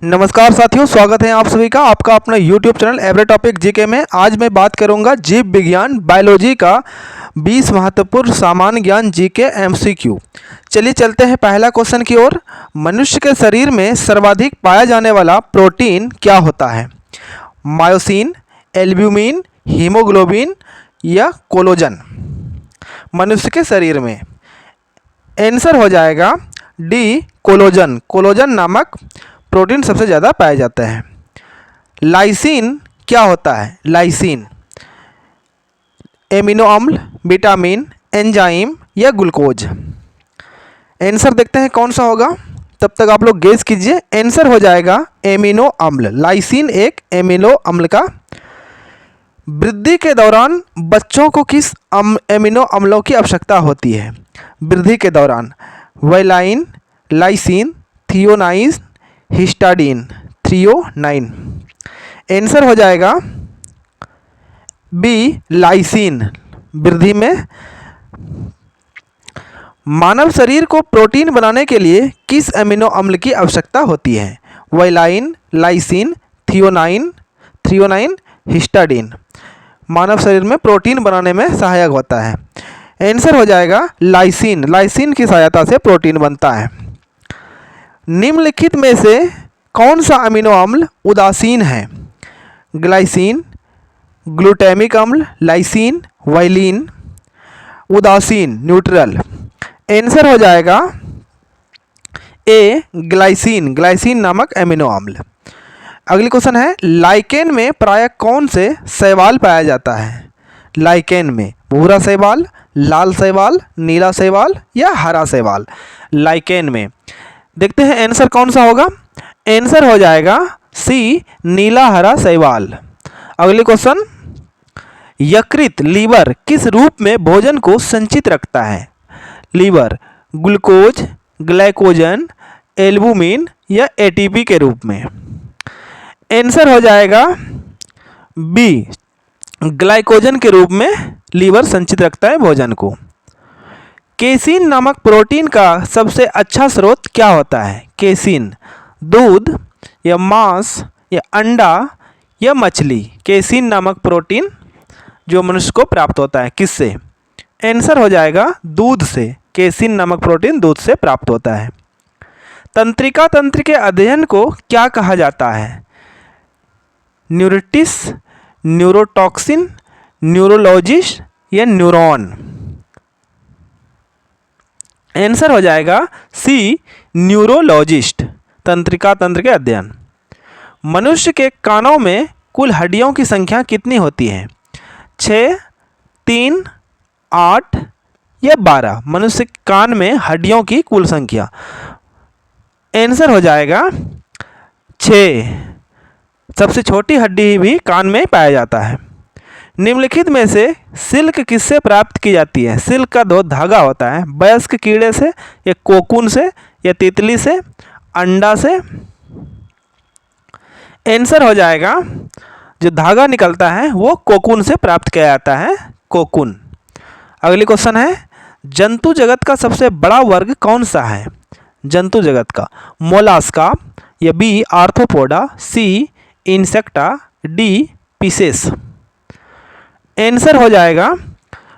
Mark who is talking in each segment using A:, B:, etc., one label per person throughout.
A: नमस्कार साथियों, स्वागत है आप सभी का आपका अपना YouTube channel every topic GK में। आज मैं बात करूंगा जीव विज्ञान बायोलॉजी का 20 महत्वपूर्ण सामान्य ज्ञान जीके एमसीक्यू। चलिए चलते हैं पहला क्वेश्चन की ओर। मनुष्य के शरीर में सर्वाधिक पाया जाने वाला प्रोटीन क्या होता है? मायोसिन, एल्ब्यूमिन, हीमोग्लोबिन या कोलेजन? मनुष्य के शरीर में आंसर हो जाएगा डी, कोलेजन। कोलेजन नामक प्रोटीन सबसे ज़्यादा पाया जाता है। लाइसिन क्या होता है? लाइसिन एमिनो अम्ल, विटामिन, एंजाइम या ग्लूकोज? आंसर देखते हैं कौन सा होगा, तब तक आप लोग गेस कीजिए। आंसर हो जाएगा एमिनो अम्ल। लाइसिन एक एमिनो अम्ल का। वृद्धि के दौरान बच्चों को किस एमिनो अम्लों की आवश्यकता होती है? वृद्धि के दौरान valine, lysine, threonine, histidine, threonine? Answer हो जाएगा बी, लाइसिन। वृद्धि में मानव शरीर को प्रोटीन बनाने के लिए किस एमिनो अम्ल की आवश्यकता होती है? Valine, lysine, threonine, histidine? मानव शरीर में प्रोटीन बनाने में सहायक होता है। आंसर हो जाएगा लाइसिन। लाइसिन की सहायता से प्रोटीन बनता है। निम्नलिखित में से कौन सा अमीनो अम्ल उदासीन है? ग्लाइसिन, ग्लूटामिक अम्ल, लाइसिन, वाइलिन? उदासीन न्यूट्रल। आंसर हो जाएगा ए, ग्लाइसिन। ग्लाइसिन नामक अमीनो अम्ल। अगली क्वेश्चन है, लाइकेन में प्रायः कौन से शैवाल पाया जाता है? लाइकेन में भूरा शैवाल, लाल शैवाल, नीला शैवाल या हरा शैवाल? लाइकेन में देखते हैं आंसर कौन सा होगा। आंसर हो जाएगा सी, नीला हरा शैवाल। अगले क्वेश्चन, यकृत लीवर किस रूप में भोजन को संचित रखता है? लीवर ग्लूकोज, ग्लाइकोजन, एल्बुमिन या एटीपी के रूप में? आंसर हो जाएगा बी, ग्लाइकोजन के रूप में लीवर संचित रखता है भोजन को। केसिन नामक प्रोटीन का सबसे अच्छा स्रोत क्या होता है? केसिन दूध या मांस या अंडा या मछली? केसिन नामक प्रोटीन जो मनुष्य को प्राप्त होता है किससे? आंसर हो जाएगा दूध से। केसिन नामक प्रोटीन दूध से प्राप्त होता है। तंत्रिका तंत्र के अध्ययन को क्या कहा जाता है? न्यूरिटिस, न्यूरोटॉक्सिन, न्यूरोलॉजिस्ट या न्यूरॉन? आंसर हो जाएगा सी, न्यूरोलॉजिस्ट। तंत्रिका तंत्र के अध्ययन। मनुष्य के कानों में कुल हड्डियों की संख्या कितनी होती है? 6, 3, 8 या 12? मनुष्य के कान में हड्डियों की कुल संख्या। आंसर हो जाएगा 6। सबसे छोटी हड्डी भी कान में पाया जाता है। निम्नलिखित में से सिल्क किससे प्राप्त की जाती है? सिल्क का दो धागा होता है, वयस्क कीड़े से या कोकून से या तितली से, अंडा से? आंसर हो जाएगा जो धागा निकलता है वो कोकून से प्राप्त किया जाता है, कोकून। अगली क्वेश्चन है, जंतु जगत का सबसे बड़ा वर्ग कौन सा है? जंतु जगत का मोलास्का या बी, आर्थ्रोपोडा, सी, इंसेक्टा, डी, पिसेस? आंसर हो जाएगा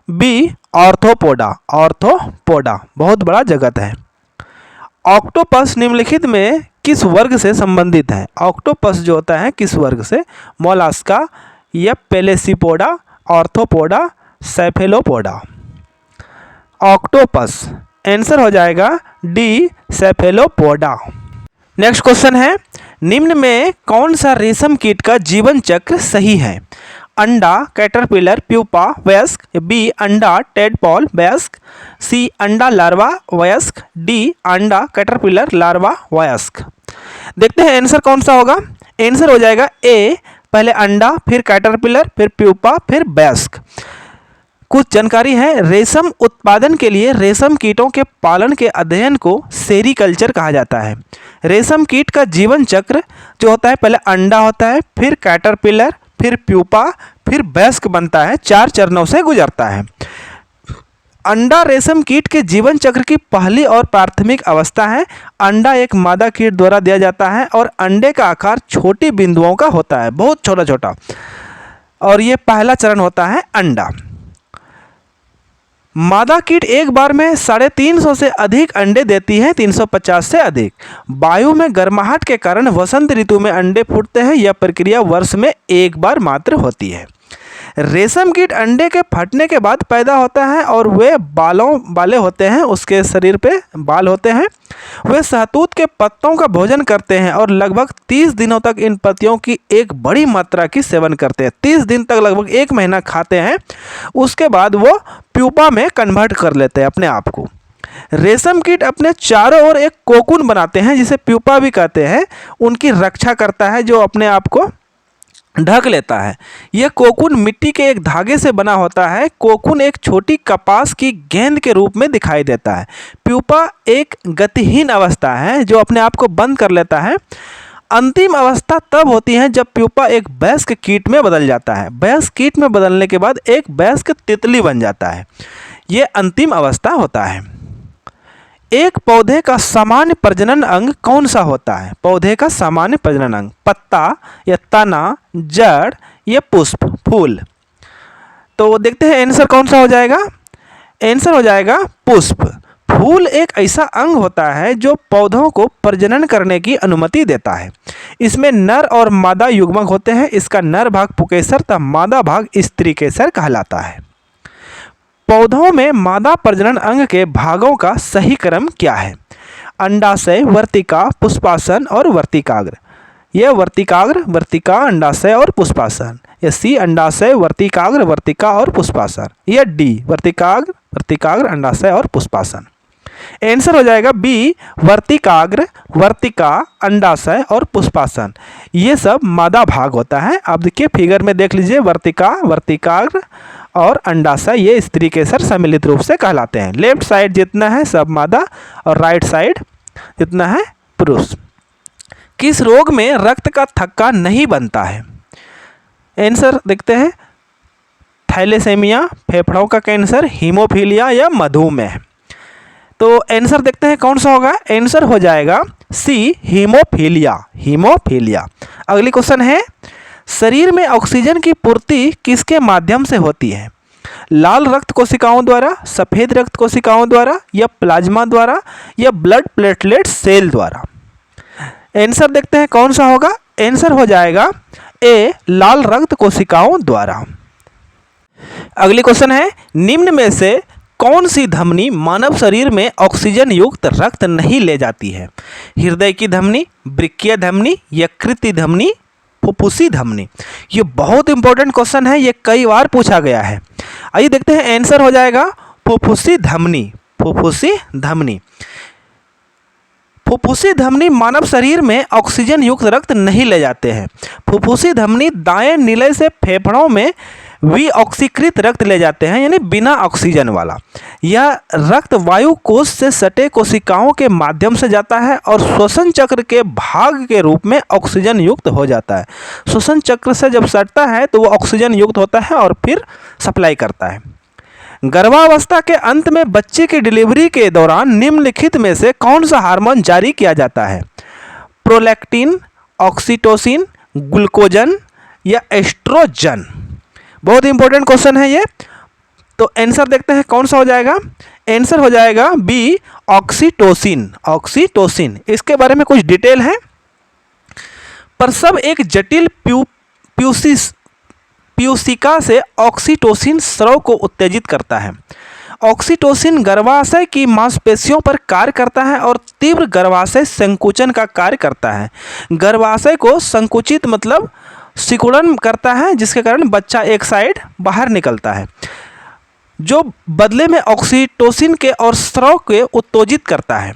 A: बी, आर्थ्रोपोडा। आर्थ्रोपोडा बहुत बड़ा जगत है। ऑक्टोपस निम्नलिखित में किस वर्ग से संबंधित है? ऑक्टोपस जो होता है किस वर्ग से? मोलास्का या पेलेसीपोडा, आर्थ्रोपोडा, सेफेलोपोडा? ऑक्टोपस। आंसर हो जाएगा डी, सेफेलोपोडा। नेक्स्ट क्वेश्चन है, निम्न में कौन सा रेशम कीट का जीवन चक्र सही है? अंडा, कैटरपिलर, प्यूपा, वयस्क, बी, अंडा, टेडपॉल, वयस्क, सी, अंडा, लार्वा, वयस्क, डी, अंडा, कैटरपिलर, लार्वा, वयस्क? देखते हैं आंसर कौन सा होगा। आंसर हो जाएगा ए, पहले अंडा, फिर कैटरपिलर, फिर प्यूपा, फिर वयस्क। कुछ जानकारी है, रेशम उत्पादन के लिए रेशम कीटों के पालन के अध्ययन को सेरीकल्चर कहा जाता है। रेशम कीट का जीवन चक्र जो होता है, पहले अंडा होता है, फिर कैटरपिलर, फिर प्यूपा, फिर वयस्क बनता है। 4 चरणों से गुजरता है। अंडा रेशम कीट के जीवन चक्र की पहली और प्राथमिक अवस्था है। अंडा एक मादा कीट द्वारा दिया जाता है और अंडे का आकार छोटी बिंदुओं का होता है, बहुत छोटा छोटा, और ये पहला चरण होता है अंडा। मादा कीट एक बार में 350 से अधिक अंडे देती है, 350 से अधिक। वायु में गर्माहट के कारण वसंत ऋतु में अंडे फूटते हैं। यह प्रक्रिया वर्ष में एक बार मात्र होती है। रेशम कीट अंडे के फटने के बाद पैदा होता है और वे बालों वाले होते हैं, उसके शरीर पे बाल होते हैं। वे शहतूत के पत्तों का भोजन करते हैं और लगभग 30 दिनों तक इन पत्तियों की एक बड़ी मात्रा की सेवन करते हैं। 30 दिन तक, लगभग 1 महीना खाते हैं। उसके बाद वो प्यूपा में कन्वर्ट कर लेते हैं अपने आप को। रेशम कीट अपने चारों ओर एक कोकून बनाते हैं, जिसे प्यूपा भी कहते हैं। उनकी रक्षा करता है, जो अपने आप को ढक लेता है। यह कोकून मिट्टी के एक धागे से बना होता है। कोकून एक छोटी कपास की गेंद के रूप में दिखाई देता है। प्यूपा एक गतिहीन अवस्था है जो अपने आप को बंद कर लेता है। अंतिम अवस्था तब होती है जब प्यूपा एक वयस्क कीट में बदल जाता है। वयस्क कीट में बदलने के बाद एक वयस्क तितली बन जाता है। यह अंतिम अवस्था होता है। एक पौधे का सामान्य प्रजनन अंग कौन सा होता है? पौधे का सामान्य प्रजनन अंग पत्ता या तना, जड़ या पुष्प, फूल। तो देखते हैं आंसर कौन सा हो जाएगा। आंसर हो जाएगा पुष्प। फूल एक ऐसा अंग होता है जो पौधों को प्रजनन करने की अनुमति देता है। इसमें नर और मादा युग्मक होते हैं। इसका नर भाग पुंकेसर तथा मादा भाग स्त्रीकेसर कहलाता है। पौधों में मादा प्रजनन अंग के भागों का सही क्रम क्या है? अंडाशय, वर्तिका, पुष्पासन और वर्तिकाग्र। यह वर्तिकाग्र, वर्तिका, अंडाशय और पुष्पासन। यह सी अंडाशय, वर्तिकाग्र, वर्तिका और पुष्पासन। यह डी वर्तिकाग्र, वर्तिकाग्र, अंडाशय और पुष्पासन। आंसर हो जाएगा बी वर्तिकाग्र, वर्तिका, अंडाशय और पुष्पासन। ये सब मादा भाग होता है। आप देखिए फिगर में देख लीजिए, वर्तिका, वर्तिकाग्र और अंडाशय ये स्त्रीकेसर सम्मिलित रूप से कहलाते हैं। लेफ्ट साइड जितना है सब मादा और राइट साइड जितना है पुरुष। किस रोग में रक्त का थक्का नहीं बनता है? आंसर देखते हैं, थैलेसेमिया, फेफड़ों का कैंसर, हीमोफीलिया या मधुमेह। तो आंसर देखते हैं कौन सा होगा। आंसर हो जाएगा सी हीमोफीलिया, हीमोफीलिया। अगली क्वेश्चन है, शरीर में ऑक्सीजन की पूर्ति किसके माध्यम से होती है? लाल रक्त कोशिकाओं द्वारा, सफ़ेद रक्त कोशिकाओं द्वारा या प्लाज्मा द्वारा या ब्लड प्लेटलेट सेल द्वारा? आंसर देखते हैं कौन सा होगा। आंसर हो जाएगा ए लाल रक्त कोशिकाओं द्वारा। अगली क्वेश्चन है, निम्न में से कौन सी धमनी मानव शरीर में ऑक्सीजन युक्त रक्त नहीं ले जाती है? हृदय की धमनी, वृक्कीय धमनी, यकृत धमनी, फुफ्फुसी धमनी। ये बहुत इंपॉर्टेंट क्वेश्चन है, ये कई बार पूछा गया है। आइए देखते हैं, आंसर हो जाएगा फुफ्फुसी धमनी, फुफ्फुसी धमनी। फुफ्फुसी धमनी मानव शरीर में ऑक्सीजन युक्त रक्त नहीं ले जाते हैं। फुफ्फुसी धमनी दाएं निलय से फेफड़ों में विऑक्सीकृत रक्त ले जाते हैं, यानी बिना ऑक्सीजन वाला। यह रक्त वायु कोश से सटे कोशिकाओं के माध्यम से जाता है और श्वसन चक्र के भाग के रूप में ऑक्सीजन युक्त हो जाता है। श्वसन चक्र से जब सटता है तो वो ऑक्सीजन युक्त होता है और फिर सप्लाई करता है। गर्भावस्था के अंत में बच्चे की डिलीवरी के दौरान निम्नलिखित में से कौन सा हार्मोन जारी किया जाता है? प्रोलैक्टिन, ऑक्सीटोसिन, ग्लूकोजन या एस्ट्रोजन? बहुत इंपॉर्टेंट क्वेश्चन है ये। तो आंसर देखते हैं कौन सा हो जाएगा। आंसर हो जाएगा बी ऑक्सीटोसिन, ऑक्सीटोसिन। इसके बारे में कुछ डिटेल है। प्रसव एक जटिल पीयूषिका से ऑक्सीटोसिन स्राव को उत्तेजित करता है। ऑक्सीटोसिन गर्भाशय की मांसपेशियों पर कार्य करता है और तीव्र गर्भाशय संकुचन का कार्य करता है। गर्भाशय को संकुचित मतलब सिकुड़न करता है, जिसके कारण बच्चा एक साइड बाहर निकलता है, जो बदले में ऑक्सीटोसिन के और स्राव के उत्तेजित करता है।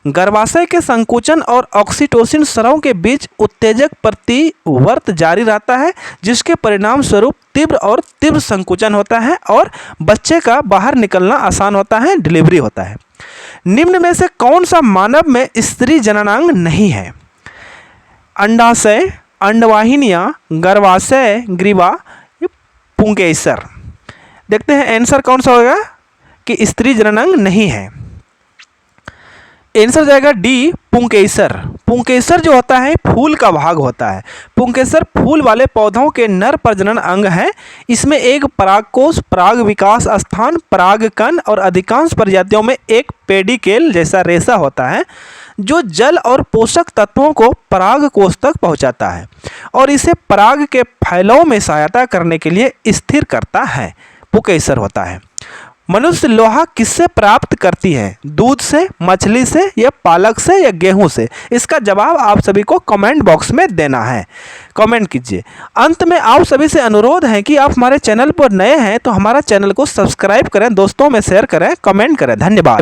A: गर्भाशय के संकुचन और ऑक्सीटोसिन स्राव के बीच उत्तेजक प्रतिवर्त जारी रहता है, जिसके परिणाम स्वरूप तीव्र संकुचन होता है और बच्चे का बाहर निकलना आसान होता है, डिलीवरी होता है। निम्न में से कौन सा मानव में स्त्री जननांग नहीं है? अंडाशय, अंडवाहिनियाँ, गर्भाशय, ग्रीवा, पुंकेसर। देखते हैं आंसर कौन सा होगा। कि स्त्री जननांग नहीं है। आंसर जाएगा डी पुंकेसर। पुंकेसर जो होता है फूल का भाग होता है। पुंकेसर फूल वाले पौधों के नर प्रजनन अंग है। इसमें एक परागकोश, पराग विकास स्थान, परागकण और अधिकांश प्रजातियों में एक पेडिकेल जैसा रेशा होता है जो जल और पोषक तत्वों को परागकोश तक पहुंचाता है और इसे पराग के फैलाव में सहायता करने के लिए स्थिर करता है। पुंकेसर होता है। मनुष्य लोहा किससे प्राप्त करती है? दूध से, मछली से, या पालक से, या गेहूं से? इसका जवाब आप सभी को कमेंट बॉक्स में देना है। कमेंट कीजिए। अंत में आप सभी से अनुरोध है कि आप हमारे चैनल पर नए हैं तो हमारा चैनल को सब्सक्राइब करें, दोस्तों में शेयर करें, कमेंट करें। धन्यवाद।